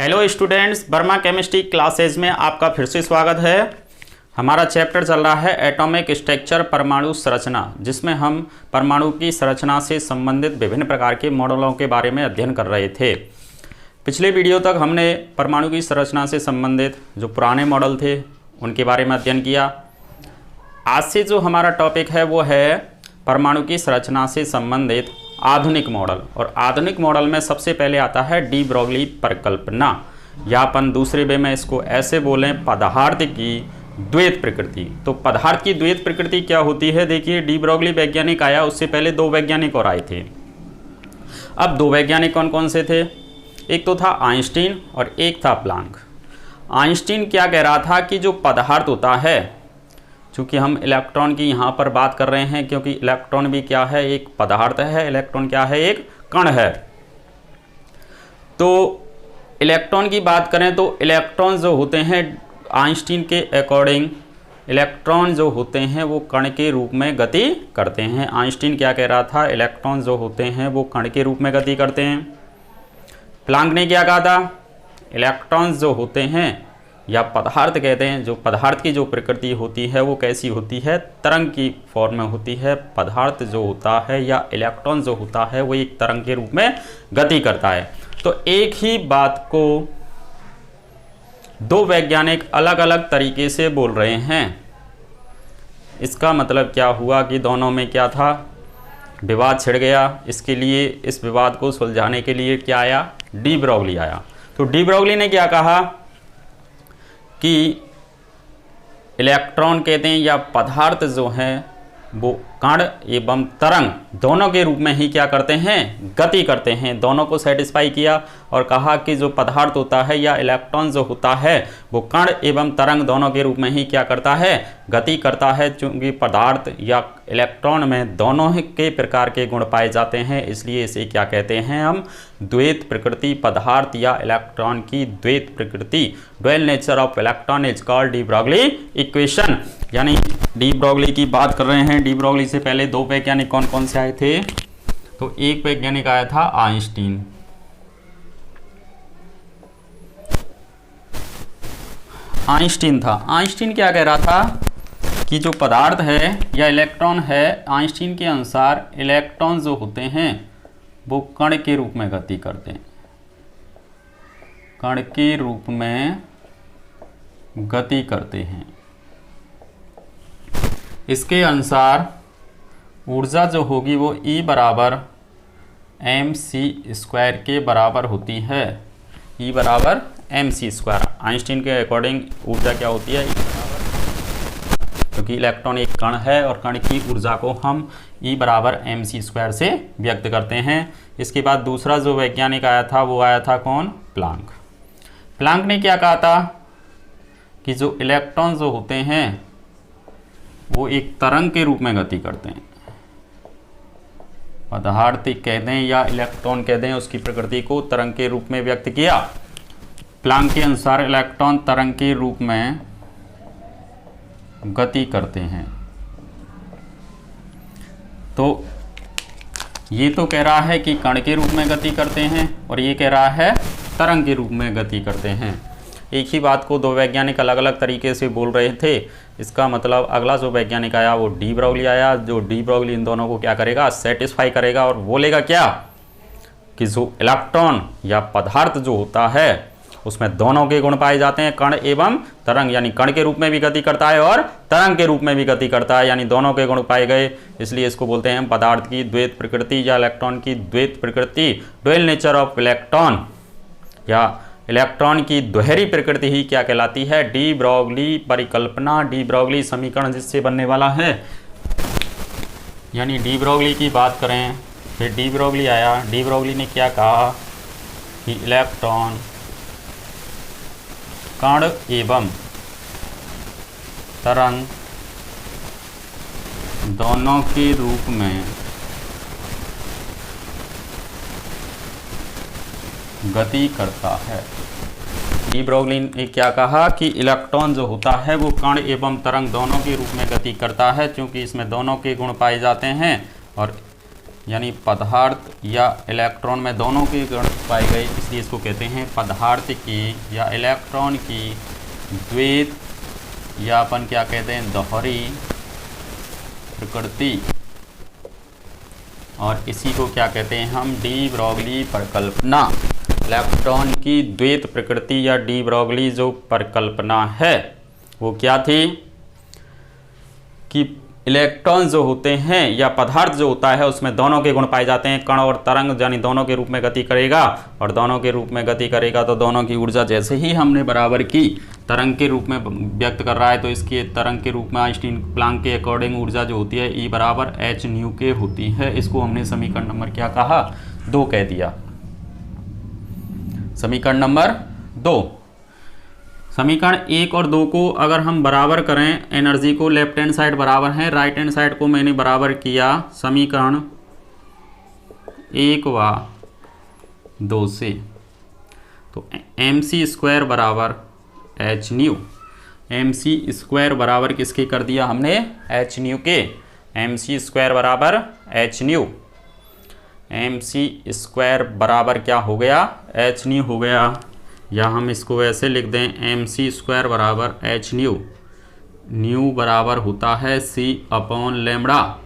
Hello students, Verma chemistry classes में आपका फिर से स्वागत है। हमारा चैप्टर चल रहा है एटॉमिक स्ट्रक्चर, परमाणु संरचना, जिसमें हम परमाणु की संरचना से संबंधित विभिन्न प्रकार के मॉडलों के बारे में अध्ययन कर रहे थे। पिछले वीडियो तक हमने परमाणु की संरचना से संबंधित जो पुराने मॉडल थे उनके बारे में अध्ययन किया। आज से जो हमारा टॉपिक है वो है परमाणु की संरचना से संबंधित आधुनिक मॉडल। और आधुनिक मॉडल में सबसे पहले आता है डी ब्रोगली परिकल्पना, या अपन दूसरे वे में इसको ऐसे बोलें, पदार्थ की द्वैत प्रकृति। तो पदार्थ की द्वैत प्रकृति क्या होती है? देखिए, डी ब्रोगली वैज्ञानिक आया, उससे पहले दो वैज्ञानिक और आए थे। अब दो वैज्ञानिक कौन कौन से थे? एक तो था आइंस्टीन और एक था प्लांक। आइंस्टीन क्या कह रहा था कि जो पदार्थ होता है, चूँकि हम इलेक्ट्रॉन की यहाँ पर बात कर रहे हैं, क्योंकि इलेक्ट्रॉन भी क्या है? एक पदार्थ है। इलेक्ट्रॉन क्या है? एक कण है। तो इलेक्ट्रॉन की बात करें तो इलेक्ट्रॉन जो होते हैं, आइंस्टीन के अकॉर्डिंग इलेक्ट्रॉन जो होते हैं वो कण के रूप में गति करते हैं। आइंस्टीन क्या कह रहा था? इलेक्ट्रॉन जो होते हैं वो कण के रूप में गति करते हैं। प्लांक ने क्या कहा था? इलेक्ट्रॉन्स जो होते हैं या पदार्थ कहते हैं, जो पदार्थ की जो प्रकृति होती है वो कैसी होती है? तरंग की फॉर्म में होती है। पदार्थ जो होता है या इलेक्ट्रॉन जो होता है वो एक तरंग के रूप में गति करता है। तो एक ही बात को दो वैज्ञानिक अलग अलग तरीके से बोल रहे हैं। इसका मतलब क्या हुआ कि दोनों में क्या था? विवाद छिड़ गया। इसके लिए, इस विवाद को सुलझाने के लिए क्या आया? डी ब्रोगली आया। तो डी ब्रोगली ने क्या कहा कि इलेक्ट्रॉन कहते हैं या पदार्थ जो हैं वो कण एवं तरंग दोनों के रूप में ही क्या करते हैं? गति करते हैं। दोनों को सेटिस्फाई किया और कहा कि जो पदार्थ होता है या इलेक्ट्रॉन जो होता है वो कण एवं तरंग दोनों के रूप में ही क्या करता है? गति करता है। चूँकि पदार्थ या इलेक्ट्रॉन में दोनों के प्रकार के गुण पाए जाते हैं, इसलिए इसे क्या कहते हैं हम? द्वैत प्रकृति। पदार्थ या इलेक्ट्रॉन की द्वैत प्रकृति, dual nature of electron is called de Broglie equation. यानी डी ब्रोगली की बात कर रहे हैं। डी ब्रोगली से पहले दो वैज्ञानिक कौन कौन से आए थे? तो एक वैज्ञानिक आया था आइंस्टीन। आइंस्टीन था। आइंस्टीन क्या कह रहा था कि जो पदार्थ है या इलेक्ट्रॉन है, आइंस्टीन के अनुसार इलेक्ट्रॉन जो होते हैं वो कण के रूप में गति करते हैं। कण के रूप में गति करते हैं। इसके अनुसार ऊर्जा जो होगी वो E बराबर mc² के बराबर होती है। E बराबर mc²। आइंस्टीन के अकॉर्डिंग ऊर्जा क्या होती है? E बराबर, क्योंकि इलेक्ट्रॉन एक कण है और कण की ऊर्जा को हम E बराबर mc² से व्यक्त करते हैं। इसके बाद दूसरा जो वैज्ञानिक आया था वो आया था कौन? प्लांक। प्लांक ने क्या कहा था कि जो इलेक्ट्रॉन जो होते हैं वो एक तरंग के रूप में गति करते हैं। पदार्थ कह दें या इलेक्ट्रॉन कह दें, उसकी प्रकृति को तरंग के रूप में व्यक्त किया। प्लांक के अनुसार इलेक्ट्रॉन तरंग के रूप में गति करते हैं। तो ये तो कह रहा है कि कण के रूप में गति करते हैं और ये कह रहा है तरंग के रूप में गति करते हैं। एक ही बात को दो वैज्ञानिक अलग अलग तरीके से बोल रहे थे। इसका मतलब अगला जो वैज्ञानिक आया वो डी ब्रोगली आया। जो डी ब्रोगली इन दोनों को क्या करेगा? सेटिस्फाई करेगा और बोलेगा क्या कि जो इलेक्ट्रॉन या पदार्थ जो होता है उसमें दोनों के गुण पाए जाते हैं, कण एवं तरंग। यानी कण के रूप में भी गति करता है और तरंग के रूप में भी गति करता है, यानी दोनों के गुण पाए गए। इसलिए इसको बोलते हैं पदार्थ की द्वैत प्रकृति या इलेक्ट्रॉन की द्वैत प्रकृति, ड्यूअल नेचर ऑफ इलेक्ट्रॉन, या इलेक्ट्रॉन की दोहरी प्रकृति ही क्या कहलाती है? डी ब्रोगली परिकल्पना, डी ब्रोगली समीकरण जिससे बनने वाला है। यानी डी ब्रोगली की बात करें, फिर डी ब्रोगली आया। डी ब्रोगली ने क्या कहा कि इलेक्ट्रॉन कण एवं तरंग दोनों के रूप में गति करता है। डी ब्रोगली ने क्या कहा कि इलेक्ट्रॉन जो होता है वो कण एवं तरंग दोनों के रूप में गति करता है, क्योंकि इसमें दोनों के गुण पाए जाते हैं और यानी पदार्थ या इलेक्ट्रॉन में दोनों के गुण पाए गए, इसलिए इसको कहते हैं पदार्थ की या इलेक्ट्रॉन की द्वैत या अपन क्या कहते हैं दोहरी प्रकृति, और इसी को क्या कहते हैं हम डी ब्रोगली परिकल्पना। इलेक्ट्रॉन की द्वैत प्रकृति या डी ब्रोगली जो परिकल्पना है वो क्या थी कि इलेक्ट्रॉन जो होते हैं या पदार्थ जो होता है उसमें दोनों के गुण पाए जाते हैं, कण और तरंग, यानी दोनों के रूप में गति करेगा, और दोनों के रूप में गति करेगा तो दोनों की ऊर्जा जैसे ही हमने बराबर की तरंग के रूप में व्यक्त कर रहा है तो इसके तरंग के रूप में आइंस्टीन प्लांक के अकॉर्डिंग ऊर्जा जो होती है E बराबर h न्यू के होती है। इसको हमने समीकरण नंबर क्या कहा, 2 कह दिया। समीकरण नंबर 2। समीकरण 1 और 2 को अगर हम बराबर करें, एनर्जी को लेफ्ट हैंड साइड बराबर है, राइट हैंड साइड को मैंने बराबर किया समीकरण 1 व 2 से, तो mc² बराबर h न्यू, mc² बराबर किसके कर दिया हमने, h न्यू के, mc² बराबर h न्यू, mc² बराबर क्या हो गया, h न्यू हो गया, या हम इसको ऐसे लिख दें mc² बराबर h न्यू, न्यू बराबर होता है c अपॉन लैम्बडा,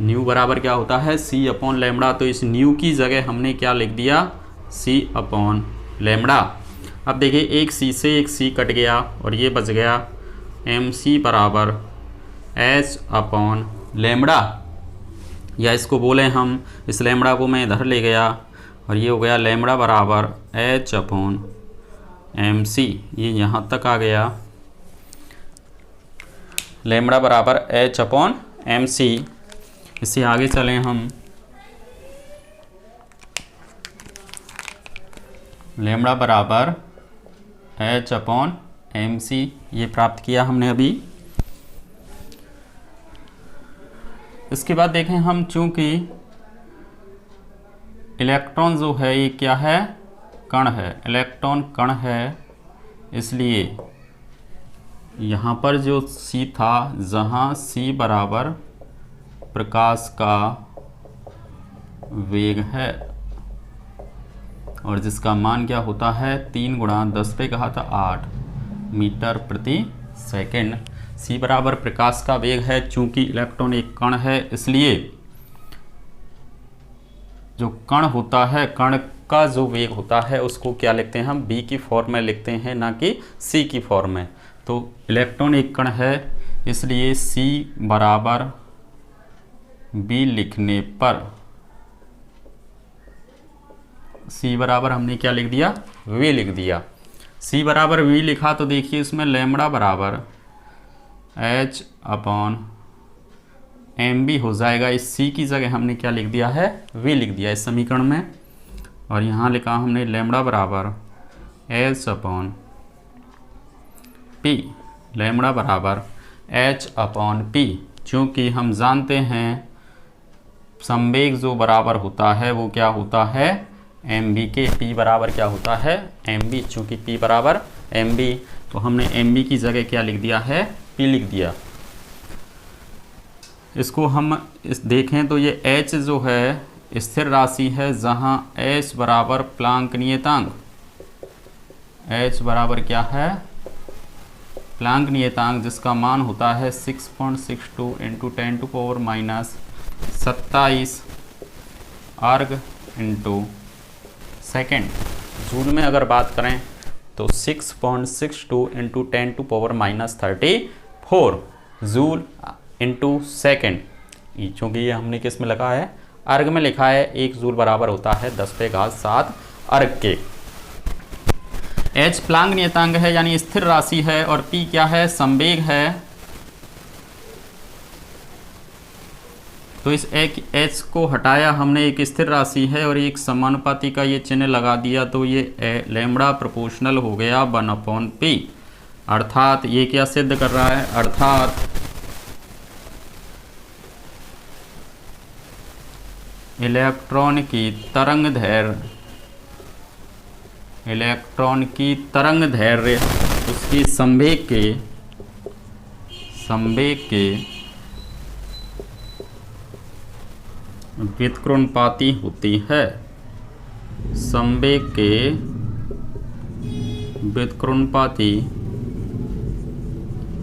न्यू बराबर क्या होता है c अपॉन लैम्बडा, तो इस न्यू की जगह हमने क्या लिख दिया c अपॉन लैम्बडा। अब देखिए एक c से एक c कट गया और ये बच गया mc बराबर h अपॉन लैम्बडा, या इसको बोले हम, इस लैम्बडा को मैं इधर ले गया और ये हो गया लैम्बडा बराबर h अपॉन mc, ये यहाँ तक आ गया, लैम्बडा बराबर h अपॉन mc। इससे आगे चलें हम, लैम्बडा बराबर h अपॉन mc, ये प्राप्त किया हमने अभी। इसके बाद देखें हम, चूंकि इलेक्ट्रॉन जो है ये क्या है, कण है, इलेक्ट्रॉन कण है, इसलिए यहाँ पर जो c था, जहाँ c बराबर प्रकाश का वेग है और जिसका मान क्या होता है 3 × 10⁸ मीटर प्रति सेकेंड। c बराबर प्रकाश का वेग है, चूंकि इलेक्ट्रॉन एक कण है इसलिए जो कण होता है, कण का जो वेग होता है उसको क्या लिखते हैं हम, b की फॉर्म में लिखते हैं, ना कि c की फॉर्म में। तो इलेक्ट्रॉन एक कण है इसलिए c बराबर b लिखने पर, c बराबर हमने क्या लिख दिया, v लिख दिया। c बराबर v लिखा तो देखिए इसमें लैम्बडा बराबर h अपॉन mb हो जाएगा। इस c की जगह हमने क्या लिख दिया है, v लिख दिया इस समीकरण में, और यहाँ लिखा हमने लैम्बडा बराबर h अपॉन p, लैम्बडा बराबर h अपॉन p, चूँकि हम जानते हैं संवेग जो बराबर होता है वो क्या होता है mb के, p बराबर क्या होता है mb, चूँकि p बराबर mb, तो हमने mb की जगह क्या लिख दिया है, p लिख दिया। इसको हम देखें तो ये h जो है स्थिर राशि है, जहाँ h बराबर प्लांक नियतांक, h बराबर क्या है, प्लांक नियतांक, जिसका मान होता है 6.62 × 10⁻27 अर्ग इंटू सेकेंड। जूल में अगर बात करें तो 6.62 × 10⁻34 जूल इंटू सेकेंड, चूँकि ये हमने किस में लिखा है, अर्ग में लिखा है, 1 जूल बराबर होता है 10⁻7 अर्ग के। h प्लांक नियतांक है यानी स्थिर राशि है, और p क्या है, संवेग है। तो इस एक h को हटाया हमने, एक स्थिर राशि है और एक समानुपाती का ये चिन्ह लगा दिया, तो ये लैम्बडा प्रोपोर्शनल हो गया 1/p। अर्थात ये क्या सिद्ध कर रहा है, अर्थात इलेक्ट्रॉन की तरंग दैर्घ्य उसकी संवेग के व्युत्क्रमणपाती होती है, संवेग के व्युत्क्रमणपाती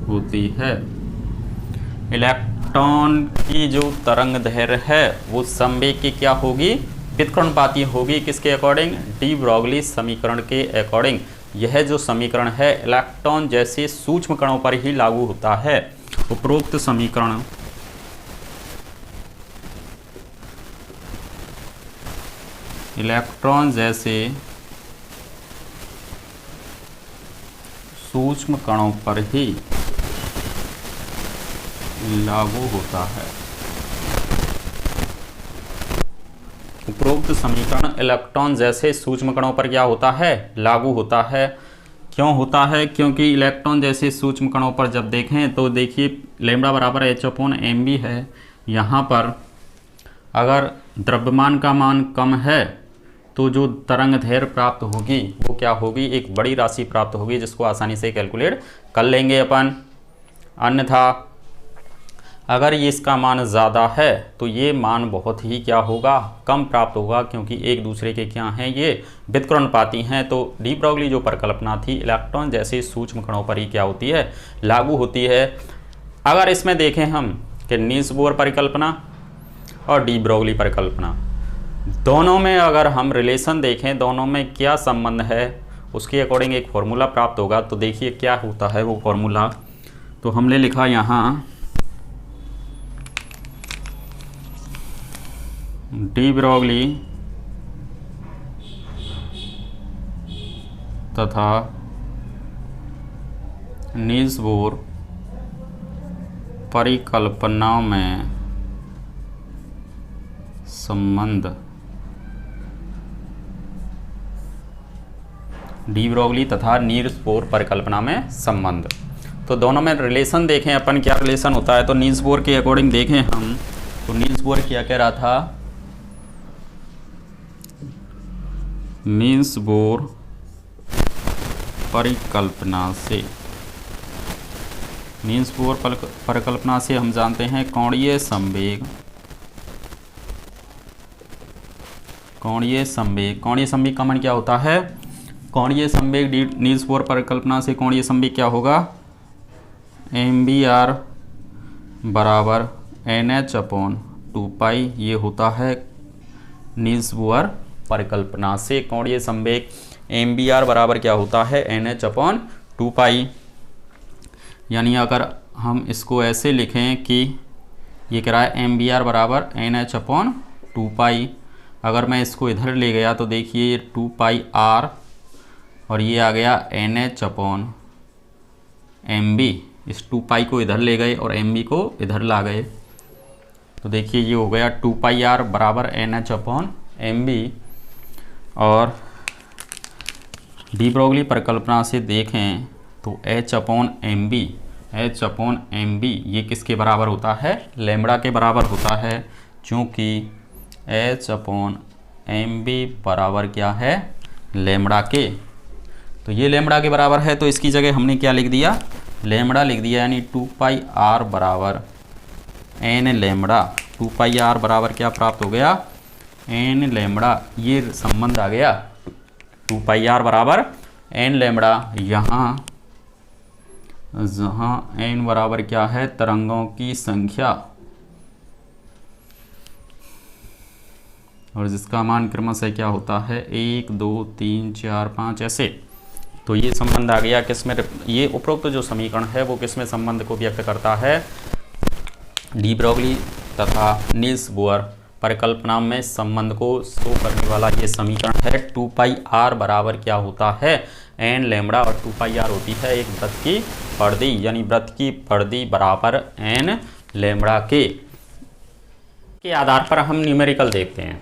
होती है। इलेक्ट्रॉन की जो तरंग दैर्घ्य है वो संवेग की क्या होगी, व्युत्क्रमणपाती होगी। किसके अकॉर्डिंग, डी ब्रोगली समीकरण के अकॉर्डिंग। यह जो समीकरण है इलेक्ट्रॉन जैसे सूक्ष्म कणों पर ही लागू होता है। उपरोक्त समीकरण इलेक्ट्रॉन जैसे सूक्ष्म कणों पर ही लागू होता है। उपरोक्त समीकरण इलेक्ट्रॉन जैसे सूक्ष्म कणों पर क्या होता है, लागू होता है। क्यों होता है, क्योंकि इलेक्ट्रॉन जैसे सूक्ष्म कणों पर जब देखें तो देखिए लैम्ब्डा बराबर h/mv है। यहाँ पर अगर द्रव्यमान का मान कम है तो जो तरंग दैर्घ्य प्राप्त होगी वो क्या होगी, एक बड़ी राशि प्राप्त होगी जिसको आसानी से कैलकुलेट कर लेंगे अपन। अन्यथा अगर ये इसका मान ज़्यादा है तो ये मान बहुत ही क्या होगा, कम प्राप्त होगा, क्योंकि एक दूसरे के क्या हैं, ये व्युत्क्रमणपाती हैं। तो डी ब्रोगली जो परिकल्पना थी इलेक्ट्रॉन जैसे सूक्ष्म कणों पर ही क्या होती है, लागू होती है। अगर इसमें देखें हम कि नील्स बोर परिकल्पना और डी ब्रोगली परिकल्पना, दोनों में अगर हम रिलेशन देखें, दोनों में क्या संबंध है, उसके अकॉर्डिंग एक फॉर्मूला प्राप्त होगा। तो देखिए क्या होता है वो फॉर्मूला। तो हमने लिखा यहाँ डी ब्रोगली तथा नील्स बोर परिकल्पना में संबंध। डी ब्रोगली तथा नील्स बोर परिकल्पना में संबंध, तो दोनों में रिलेशन देखें अपन, क्या रिलेशन होता है। तो नील्स बोर के अकॉर्डिंग देखें हम, तो नील्स बोर क्या कह रहा था, नील्स बोर परिकल्पना से, नील्स बोर परिकल्पना से हम जानते हैं कोणीय संवेग, कोणीय संवेग का मान क्या होता है, कोणीय संवेग नील्स बोर परिकल्पना से कोणीय संवेग क्या होगा, mvr बराबर nh/2π, ये होता है नील्स बोर परिकल्पना से। कोणीय संवेग mvr बराबर क्या होता है, nh/2π। यानी अगर हम इसको ऐसे लिखें कि ये कह रहा है mvr बराबर nh/2π, अगर मैं इसको इधर ले गया तो देखिए ये 2πr और ये आ गया nh/mv। इस 2π को इधर ले गए और mv को इधर ला गए, तो देखिए ये हो गया 2πr बराबर nh/mv। और डी ब्रोगली परिकल्पना से देखें तो h/mv ये किसके बराबर होता है, लैम्ब्डा के बराबर होता है, चूँकि h/mv बराबर क्या है, लैम्ब्डा के। तो ये लैम्ब्डा के बराबर है, तो इसकी जगह हमने क्या लिख दिया, लैम्ब्डा लिख दिया, यानी 2πr बराबर n लैम्ब्डा। 2πr बराबर क्या प्राप्त हो गया, n लैम्ब्डा। ये संबंध आ गया 2πr बराबर n लैम्ब्डा। यहाँ जहाँ n बराबर क्या है, तरंगों की संख्या, और जिसका मान क्रमशः क्या होता है 1 2 3 4 5 ऐसे। तो ये संबंध आ गया किसमें, ये उपरोक्त जो समीकरण है वो किसमें संबंध को व्यक्त करता है, डी ब्रोगली तथा नील्स बोर परिकल्पना में संबंध को शो करने वाला ये समीकरण है। 2πr बराबर क्या होता है, n लैम्ब्डा, और 2πr होती है एक वृत्त की परिधि, यानी वृत्त की परिधि बराबर n लैम्ब्डा के आधार पर हम न्यूमेरिकल देखते हैं।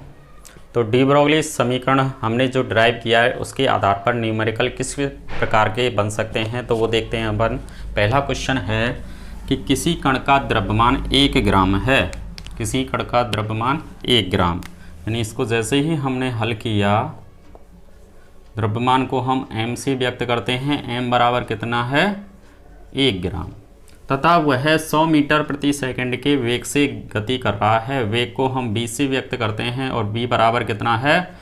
तो डी ब्रोगली समीकरण हमने जो ड्राइव किया है उसके आधार पर न्यूमेरिकल किस प्रकार के बन सकते हैं, तो वो देखते हैं अपन। पहला क्वेश्चन है कि किसी कण का द्रव्यमान 1 ग्राम है, किसी कण का द्रव्यमान 1 ग्राम, यानी इसको जैसे ही हमने हल किया, द्रव्यमान को हम m से व्यक्त करते हैं, m बराबर कितना है 1 ग्राम, तथा वह 100 मीटर प्रति सेकंड के वेग से गति कर रहा है। वेग को हम v से व्यक्त करते हैं और v बराबर कितना है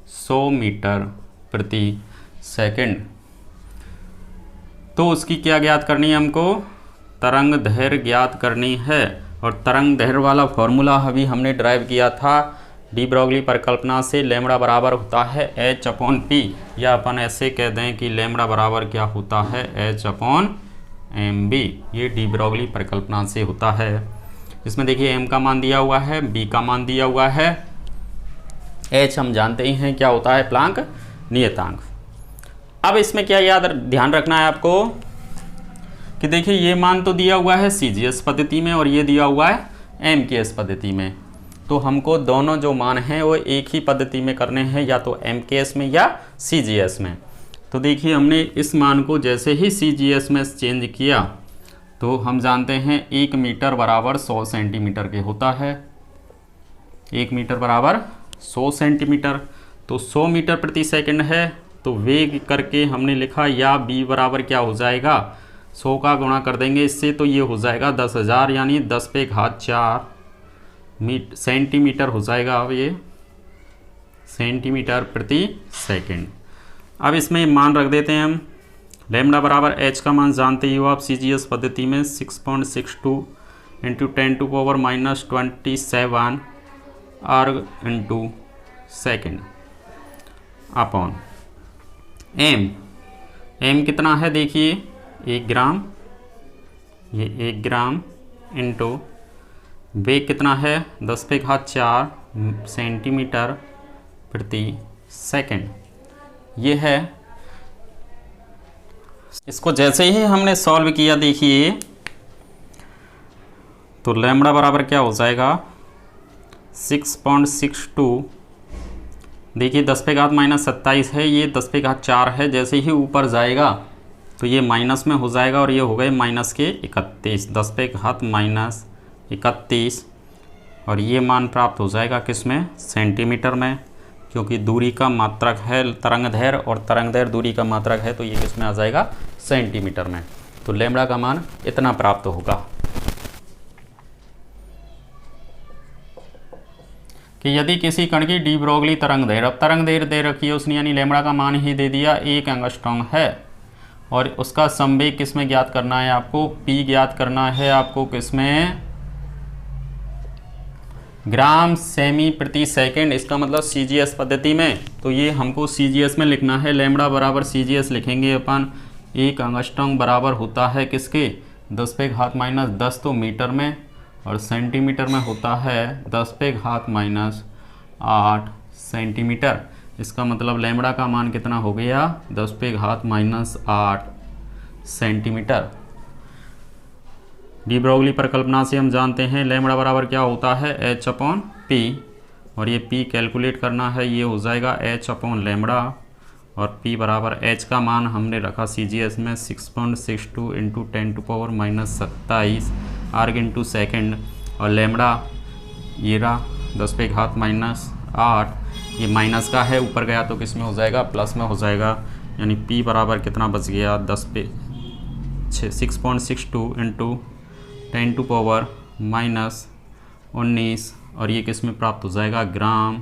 100 मीटर प्रति सेकंड। तो उसकी क्या ज्ञात करनी है हमको, तरंग दैर्घ्य ज्ञात करनी है। और तरंग दैर्घ्य वाला फॉर्मूला अभी हमने ड्राइव किया था डी ब्रोगली परिकल्पना से। लैम्बडा बराबर होता है h/p, या अपन ऐसे कह दें कि लैम्बडा बराबर क्या होता है h/mb। ये डी ब्रोगली परिकल्पना से होता है। इसमें देखिए m का मान दिया हुआ है, b का मान दिया हुआ है, h हम जानते ही हैं क्या होता है, प्लांक नियतांक। अब इसमें क्या याद ध्यान रखना है आपको कि देखिए ये मान तो दिया हुआ है CGS पद्धति में और ये दिया हुआ है MKS पद्धति में। तो हमको दोनों जो मान हैं वो एक ही पद्धति में करने हैं, या तो MKS में या CGS में। तो देखिए हमने इस मान को जैसे ही CGS में चेंज किया तो हम जानते हैं 1 मीटर बराबर 100 सेंटीमीटर के होता है। 1 मीटर बराबर 100 सेंटीमीटर, तो 100 मीटर प्रति सेकंड है। तो वेग करके हमने लिखा या b बराबर क्या हो जाएगा, 100 का गुणा कर देंगे इससे, तो ये हो जाएगा 10,000 यानी 10 पे घात 4 सेंटीमीटर हो जाएगा। अब ये सेंटीमीटर प्रति सेकंड। अब इसमें मान रख देते हैं हम। लैम्बडा बराबर h का मान जानते ही हो आप CGS पद्धति में 6.62 इंटू 10⁻⁻27 अर्ग इंटू सेकेंड अपॉन m कितना है देखिए 1 ग्राम, ये 1 ग्राम इंटू वेग कितना है 10 पे घात 4 सेंटीमीटर प्रति सेकंड। ये है। इसको जैसे ही हमने सॉल्व किया देखिए तो लैम्बडा बराबर क्या हो जाएगा 6.62, देखिए 10 पे घात -27 है, ये 10 पे घात 4 है। जैसे ही ऊपर जाएगा तो ये माइनस में हो जाएगा और ये हो गए -31, 10 पे घात -31, और ये मान प्राप्त हो जाएगा किस में, सेंटीमीटर में, क्योंकि दूरी का मात्रक है तरंग दैर्घ्य और तरंग दैर्घ्य दूरी का मात्रक है, तो ये किस में आ जाएगा, सेंटीमीटर में। तो लैम्बडा का मान इतना प्राप्त होगा कि यदि किसी कण की डी ब्रोगली तरंग दैर्घ्य, अब तरंग दैर्घ्य दे रखी है उसने, यानी लैम्बडा का मान ही दे दिया 1 एंगस्ट्रॉम है, और उसका संवेग किस में ज्ञात करना है आपको, p ज्ञात करना है आपको किस में, ग्राम सेमी प्रति सेकंड, इसका मतलब CGS पद्धति में। तो ये हमको CGS में लिखना है। लैम्बडा बराबर CGS लिखेंगे अपन 1 एंगस्ट्रॉम बराबर होता है किसके, 10 पे घात -10 तो मीटर में, और सेंटीमीटर में होता है 10 पे घात -8 सेंटीमीटर। इसका मतलब लैम्बडा का मान कितना हो गया, 10 पे घात -8 सेंटीमीटर। डी ब्रोगली परिकल्पना से हम जानते हैं लैम्बडा बराबर क्या होता है, h/p, और ये p कैलकुलेट करना है, ये हो जाएगा h/लैम्बडा, और p बराबर h का मान हमने रखा CGS में 6.62 इंटू 10⁻⁻27 अर्ग इंटू सेकेंड, और लैम्बडा ये रहा 10 पे घात -8, ये माइनस का है, ऊपर गया तो किस में हो जाएगा, प्लस में हो जाएगा, यानी p बराबर कितना बच गया, 10 पे 6.62 इंटू 10⁻⁻19, और ये किस में प्राप्त हो जाएगा, ग्राम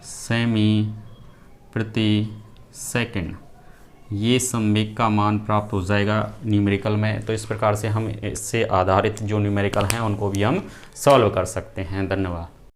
सेमी प्रति सेकंड। ये संवेग का मान प्राप्त हो जाएगा न्यूमेरिकल में। तो इस प्रकार से हम इससे आधारित जो न्यूमेरिकल हैं उनको भी हम सॉल्व कर सकते हैं। धन्यवाद।